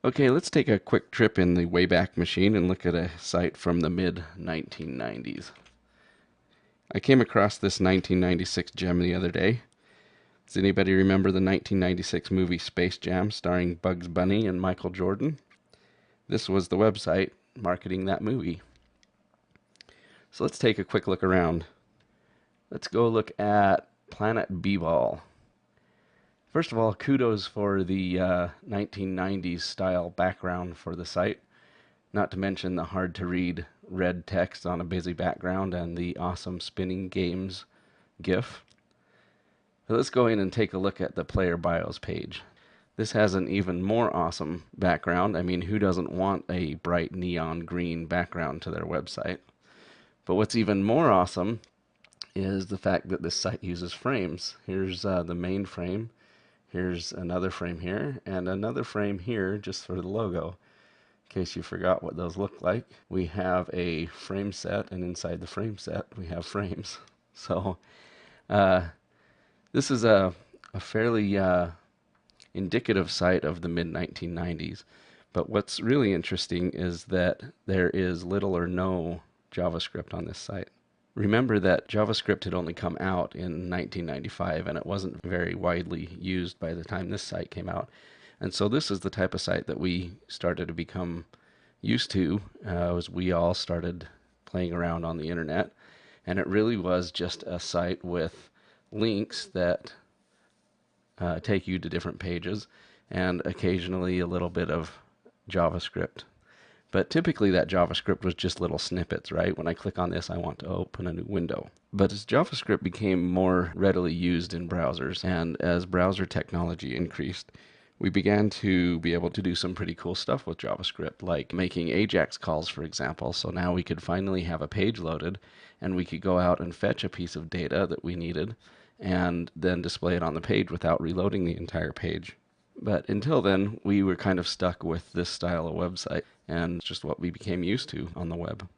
Okay, let's take a quick trip in the Wayback Machine and look at a site from the mid 1990s. I came across this 1996 gem the other day. Does anybody remember the 1996 movie Space Jam starring Bugs Bunny and Michael Jordan? This was the website marketing that movie. So let's take a quick look around. Let's go look at Planet B-Ball. First of all, kudos for the 1990s style background for the site, not to mention the hard to read red text on a busy background and the awesome spinning games GIF. So let's go in and take a look at the player bios page. This has an even more awesome background. I mean, who doesn't want a bright neon green background to their website? But what's even more awesome is the fact that this site uses frames. Here's the main frame. Here's another frame here, and another frame here just for the logo. In case you forgot what those look like, we have a frame set, and inside the frame set we have frames. So this is a fairly indicative site of the mid 1990s. But what's really interesting is that there is little or no JavaScript on this site. Remember that JavaScript had only come out in 1995 and it wasn't very widely used by the time this site came out. And so this is the type of site that we started to become used to as we all started playing around on the internet. And it really was just a site with links that take you to different pages and occasionally a little bit of JavaScript. But typically that JavaScript was just little snippets, right? When I click on this, I want to open a new window. But as JavaScript became more readily used in browsers and as browser technology increased, we began to be able to do some pretty cool stuff with JavaScript, like making AJAX calls, for example. So now we could finally have a page loaded and we could go out and fetch a piece of data that we needed and then display it on the page without reloading the entire page. But until then, we were kind of stuck with this style of website, and it's just what we became used to on the web.